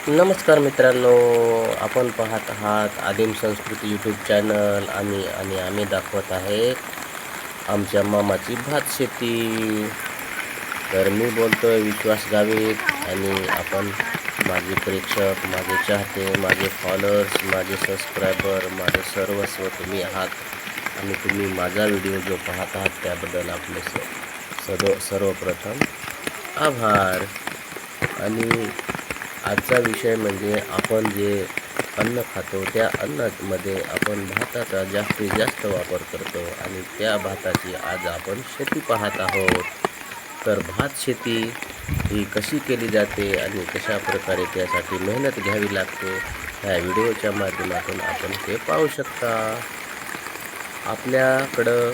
नमस्कार मित्रांनो, आपण पाहत आहात आदिम संस्कृती यूट्यूब चॅनल आम्ही दाखवत आहे आमच्या मामाची भात शेती. तर मी बोलतोय विश्वास गावित आणि आपण माझे प्रेक्षक, माझे चाहते, माझे फॉलोअर्स, माझे सबस्क्रायबर, माझे सर्वस्व तुम्ही आहात आणि तुम्ही माझा व्हिडिओ जो पाहत आहात त्याबद्दल आपले सर्वप्रथम आभार. आणि आजचा विषय म्हणजे आपण जे अन्न खातो त्या अन्नामध्ये आपण भाताचा जास्तीत जास्त वापर करतो आणि त्या भाताची आज आपण शेती पाहत आहोत. तर भात शेती ही कशी केली जाते आणि कशा प्रकारे त्यासाठी मेहनत घ्यावी लागते ह्या व्हिडिओच्या माध्यमातून आपण ते पाहू शकता. आपल्याकडं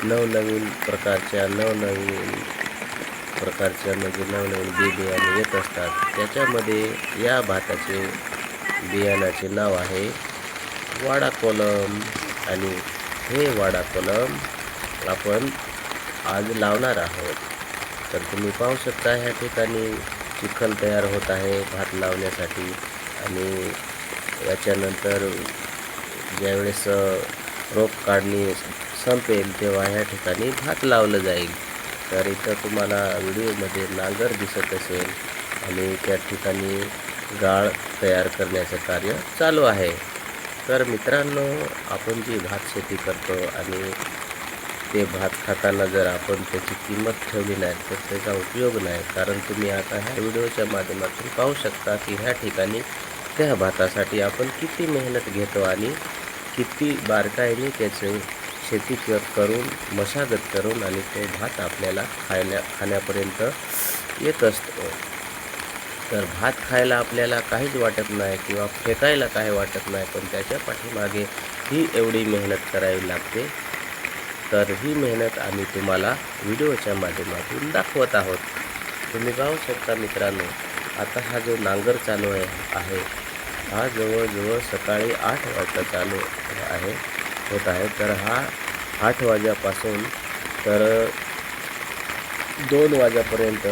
नवनवीन प्रकारच्या म्हणजे नवनवीन बियाणे येत असतात. त्याच्यामध्ये या भाताचे बियाणाचे नाव आहे वाडा कोलम आणि हे वाडा कोलम आपण आज लावणार आहोत. तर तुम्ही पाहू शकता ह्या ठिकाणी चिखल तयार होत आहे भात लावण्यासाठी आणि याच्यानंतर ज्यावेळेस रोप काढणी संपेल तेव्हा ह्या ठिकाणी भात लावलं जाईल. तर इथं तुम्हाला व्हिडिओमध्ये नांगर दिसत असेल आणि त्या ठिकाणी गाळ तयार करण्याचं कार्य चालू आहे. तर मित्रांनो, आपण जी भात शेती करतो आणि ते भात खाताना जर आपण त्याची किंमत ठेवली नाही तर त्याचा उपयोग नाही. कारण तुम्ही आता ह्या व्हिडिओच्या माध्यमातून पाहू शकता की ह्या ठिकाणी त्या भातासाठी आपण किती मेहनत घेतो आणि किती बारकाईने त्याचे शेती करून मशागत करून आणि तो भात आपल्याला खाण्यापर्यंत येत असतो. तर भात खायला आपल्याला काहीच वाटत नाही किंवा फेकायला काही वाटत नाही, पण त्याच्या पाठीमागे ही एवढी मेहनत करावी लागते. तर ही मेहनत आम्ही तुम्हाला व्हिडिओच्या माध्यमातून दाखवत आहोत. तुम्ही पाहू शकता मित्रांनो, आता हा जो नांगर चालू आहे हा जवळजवळ सकाळी 8 वाजता चालू होत आहे. तर हा 8 वाजल्यापासून तर 2 वाजेपर्यंत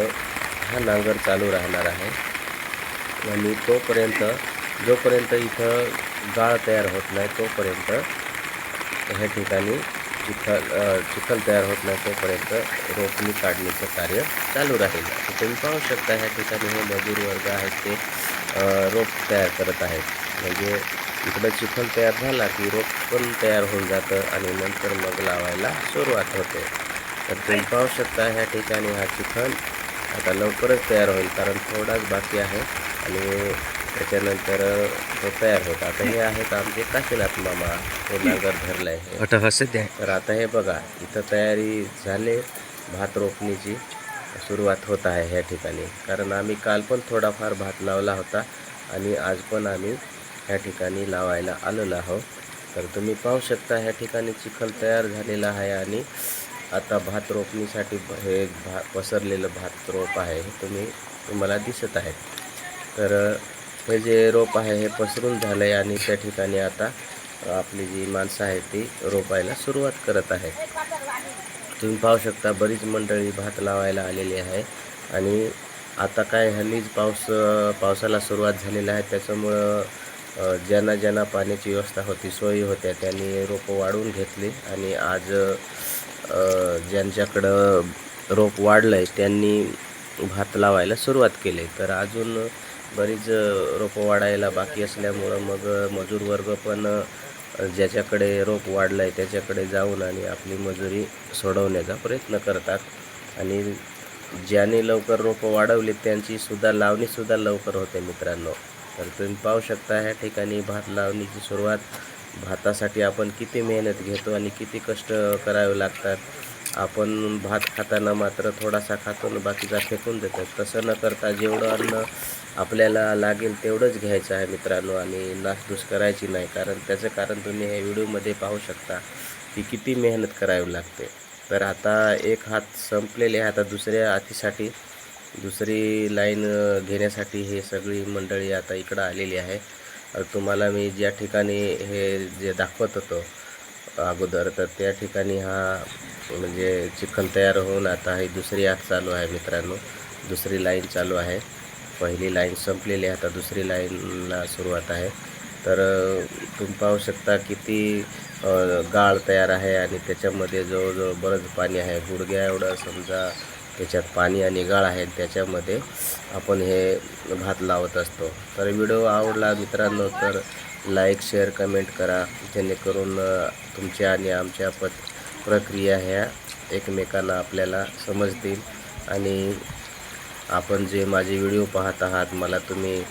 हा नांगर चालू राहणार आहे आणि जोपर्यंत इथं गाळ तयार होत नाही तोपर्यंत ह्या ठिकाणी चिखल तयार होत नाही तोपर्यंत रोपणी काढणीचं कार्य चालू राहील. तुम्ही पाहू शकता ह्या ठिकाणी हे मजूर वर्ग आहेत ते रोप तयार करत आहेत. म्हणजे इकडं चिखल तयार झाला की रोप पण तयार होऊन जातं आणि नंतर मग लावायला सुरुवात होते. तर तुम्ही पाहू शकता ह्या ठिकाणी हा चिखल आता लवकरच तयार होईल कारण थोडाच बाकी आहे आणि त्याच्यानंतर तो तयार होत. आता हे आहेत आमचे काशीनाथ मामा, हे नांगर धरलं आहे. तर आता हे बघा इथं तयारी झाली, भात रोपणीची सुरुवात होत आहे ह्या ठिकाणी. कारण आम्ही काल पण थोडाफार भात लावला होता आणि आज पण आम्ही ह्या ठिकाणी लावायला आलेलो आहोत. तर तुम्ही पाहू शकता ह्या ठिकाणी चिखल तयार झालेला आहे आणि आता भात रोपणीसाठी हे पसरलेलं भात रोप आहे हे तुम्हाला दिसत आहे. तर हे जे रोप आहे हे पसरून झालं आहे आणि त्या ठिकाणी आता आपली जी माणसं आहेत ती रोपायला सुरुवात करत आहेत. तुम्ही पाहू शकता बरीच मंडळी भात लावायला आलेली आहे आणि आता काय हल्लीच पावसाला सुरुवात झालेली आहे. त्याच्यामुळं ज्यांना पाण्याची व्यवस्था होती, सोयी होत्या, त्यांनी रोपं वाढवून घेतली आणि आज ज्यांच्याकडं रोप वाढलं आहे त्यांनी भात लावायला सुरुवात केली. तर अजून बरीच रोपं वाढायला बाकी असल्यामुळं मग मजूर वर्ग पण ज्याच्याकडे रोप वाढलं आहे त्याच्याकडे जाऊन आणि आपली मजुरी सोडवण्याचा प्रयत्न करतात आणि ज्याने लवकर रोपं वाढवली त्यांची लावणीसुद्धा लवकर होते मित्रांनो. तर तुम्ही पाहू शकता ह्या ठिकाणी भात लावणीची सुरुवात. भातासाठी आपण किती मेहनत घेतो आणि किती कष्ट करावे लागतात. आपण भात खाताना मात्र थोडासा खातो आणि बाकीचा फेकून देतो. तसं न करता जेवढं अन्न आपल्याला लागेल तेवढंच घ्यायचं आहे मित्रांनो आणि नासधूस करायची नाही. त्याचं कारण तुम्ही हे व्हिडिओमध्ये पाहू शकता की किती मेहनत करावी लागते. तर आता एक हात संपलेले आहे, आता दुसऱ्या हातीसाठी दुसरी लाईन घेण्यासाठी हे सगळी मंडळी आता इकडं आलेली आहे. तुम्हाला मी ज्या ठिकाणी हे जे दाखवत होतो अगोदर तर त्या ठिकाणी हा म्हणजे चिखल तयार होऊन आता ही दुसरी आग चालू आहे मित्रांनो, दुसरी लाईन चालू आहे. पहिली लाईन संपलेली आहे, आता दुसरी लाईनला सुरुवात आहे. तर तुम्ही पाहू शकता किती गाळ तयार आहे आणि त्याच्यामध्ये जवळजवळ बरंच पाणी आहे. गुडघ्या एवढं समजा त्याच्यात पाणी आणि गाळ आहे. त्याच्यामध्ये आपण हे भात लावत असतो. तर व्हिडिओ आवडला मित्रांनो तर लाईक शेअर कमेंट करा, जेणेकरून तुमच्या आणि आमच्या प्रक्रिया ह्या एकमेकांना आपल्याला समजतील. आणि आपण जे माझे व्हिडिओ पाहत आहात, मला तुम्ही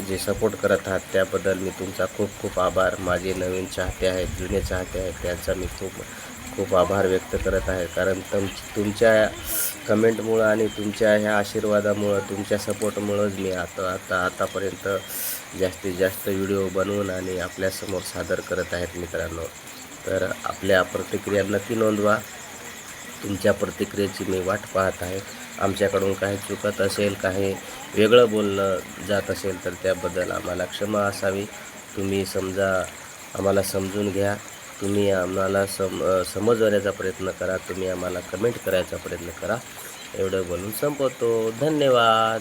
जे सपोर्ट करत आहात त्याबद्दल मी तुमचा खूप खूप आभार. माझे नवीन चाहते आहेत, जुने चाहते आहेत, त्यांचा मी खूप खूप आभार व्यक्त करत आहे. कारण तुमच्या कमेंटमुळं आणि तुमच्या ह्या आशीर्वादामुळं, तुमच्या सपोर्टमुळंच मी आतापर्यंत जास्तीत जास्त व्हिडिओ बनवून आणि आपल्यासमोर सादर करत आहेत मित्रांनो. तर आपल्या प्रतिक्रिया नक्की नोंदवा. तुमच्या प्रतिक्रियेची मी वाट पाहत आहे. आमच्याकडून काही चुकत असेल, काही वेगळं बोललं जात असेल तर त्याबद्दल आम्हाला क्षमा असावी. तुम्ही आम्हाला समजून घ्या. तुम्ही आम्हाला समजवण्याचा प्रयत्न करा. तुम्ही आम्हाला कमेंट करायचा प्रयत्न करा. एवढं बोलून संपवतो. धन्यवाद.